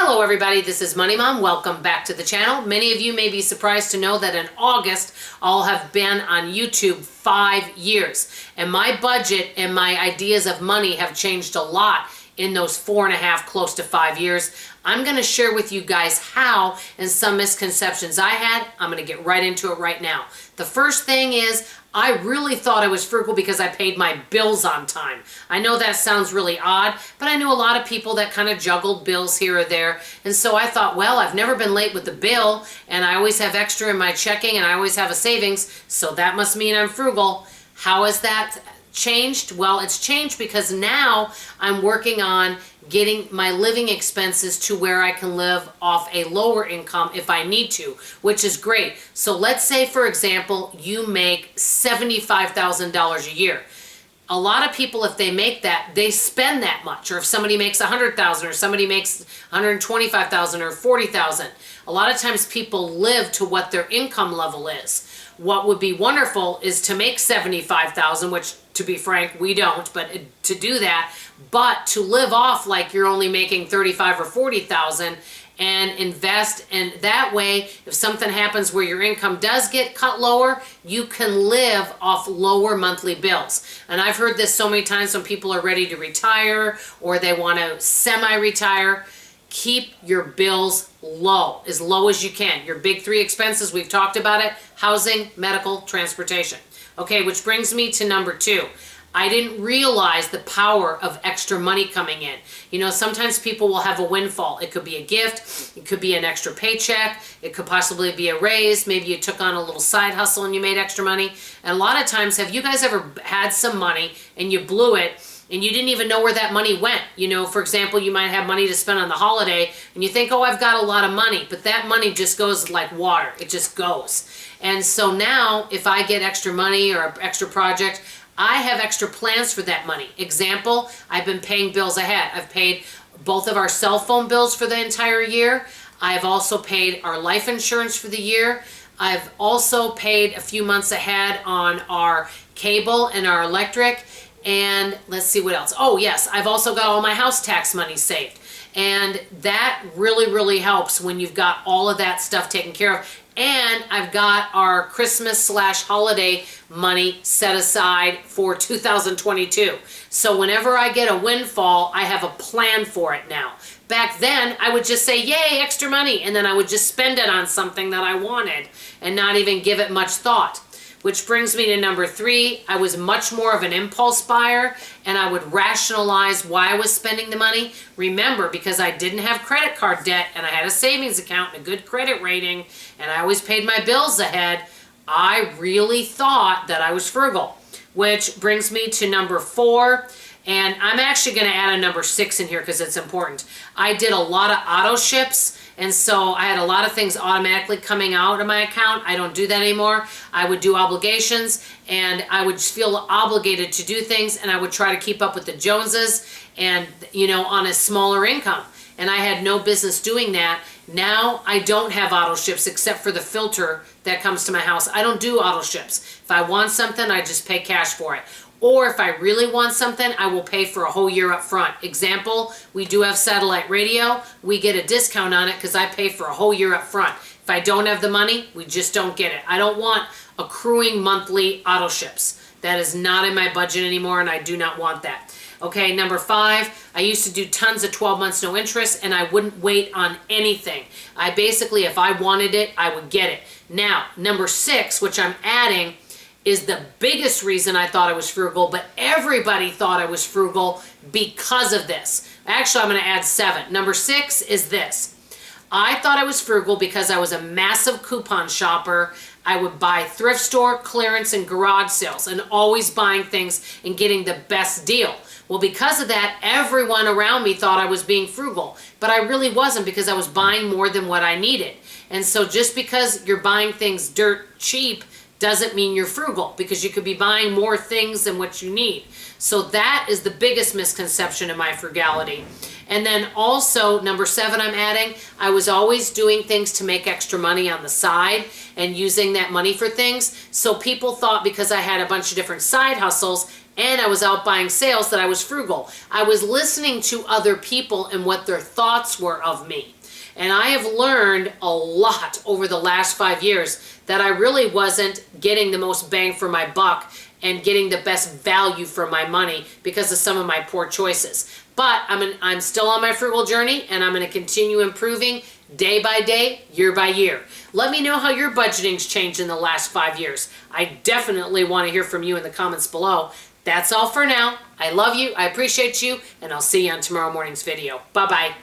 Hello everybody, this is Money Mom. Welcome back to the channel. Many of you may be surprised to know that in August I'll have been on YouTube 5 years. And my budget and my ideas of money have changed a lot in those 4.5, close to 5 years. I'm going to share with you guys how and some misconceptions I had. I'm going to get right into it right now. The first thing is I really thought I was frugal because I paid my bills on time. I know that sounds really odd, but I knew a lot of people that kind of juggled bills here or there. And so I thought, well, I've never been late with the bill, and I always have extra in my checking, and I always have a savings, so that must mean I'm frugal. How has that changed? Well, it's changed because now I'm working on getting my living expenses to where I can live off a lower income if I need to, which is great. So let's say, for example, you make $75,000 a year. A lot of people, if they make that, they spend that much. Or if somebody makes $100,000 or somebody makes $125,000 or $40,000, a lot of times people live to what their income level is. What would be wonderful is to make $75,000, which, to be frank, we don't, but to do that, but to live off like you're only making $35,000 or $40,000 and invest. And that way, if something happens where your income does get cut lower, you can live off lower monthly bills. And I've heard this so many times when people are ready to retire or they want to semi-retire. Keep your bills low as you can. Your big 3 expenses, we've talked about it: housing, medical, transportation. Okay, which brings me to number 2. I didn't realize the power of extra money coming in. You know, sometimes people will have a windfall. It could be a gift, it could be an extra paycheck, it could possibly be a raise, maybe you took on a little side hustle and you made extra money. And a lot of times, have you guys ever had some money and you blew it and you didn't even know where that money went? You know, for example, you might have money to spend on the holiday and you think, oh, I've got a lot of money, but that money just goes like water. It just goes. And so now if I get extra money or an extra project, I have extra plans for that money. Example, I've been paying bills ahead. I've paid both of our cell phone bills for the entire year. I've also paid our life insurance for the year. I've also paid a few months ahead on our cable and our electric. And let's see what else. Oh yes, I've also got all my house tax money saved. And that really, really helps when you've got all of that stuff taken care of. And I've got our Christmas/holiday money set aside for 2022. So whenever I get a windfall, I have a plan for it now. Back then, I would just say, yay, extra money. And then I would just spend it on something that I wanted and not even give it much thought. Which brings me to number 3. I was much more of an impulse buyer, and I would rationalize why I was spending the money. Remember, because I didn't have credit card debt and I had a savings account and a good credit rating and I always paid my bills ahead, I really thought that I was frugal. Which brings me to number 4. And I'm actually going to add a number 6 in here because it's important. I did a lot of Autoships. And so I had a lot of things automatically coming out of my account. I don't do that anymore. I would do obligations and I would feel obligated to do things, and I would try to keep up with the Joneses and, you know, on a smaller income. And I had no business doing that. Now I don't have Autoships except for the filter that comes to my house. I don't do Autoships. If I want something, I just pay cash for it. Or if I really want something, I will pay for a whole year up front. Example, we do have satellite radio. We get a discount on it because I pay for a whole year up front. If I don't have the money, we just don't get it. I don't want accruing monthly Autoships. That is not in my budget anymore, and I do not want that. Okay, number 5, I used to do tons of 12 months no interest, and I wouldn't wait on anything. I basically, if I wanted it, I would get it. Now, number 6, which I'm adding, is the biggest reason I thought I was frugal, but everybody thought I was frugal because of this. Actually, I'm going to add 7. Number 6 is this. I thought I was frugal because I was a massive coupon shopper. I would buy thrift store, clearance, and garage sales, and always buying things and getting the best deal. Well, because of that, everyone around me thought I was being frugal, but I really wasn't because I was buying more than what I needed. And so just because you're buying things dirt cheap doesn't mean you're frugal, because you could be buying more things than what you need. So that is the biggest misconception in my frugality. And then also, number 7 I'm adding, I was always doing things to make extra money on the side and using that money for things. So people thought because I had a bunch of different side hustles and I was out buying sales, that I was frugal. I was listening to other people and what their thoughts were of me. And I have learned a lot over the last 5 years that I really wasn't getting the most bang for my buck and getting the best value for my money because of some of my poor choices. But I'm still on my frugal journey, and I'm going to continue improving day by day, year by year. Let me know how your budgeting's changed in the last 5 years. I definitely want to hear from you in the comments below. That's all for now. I love you, I appreciate you, and I'll see you on tomorrow morning's video. Bye-bye.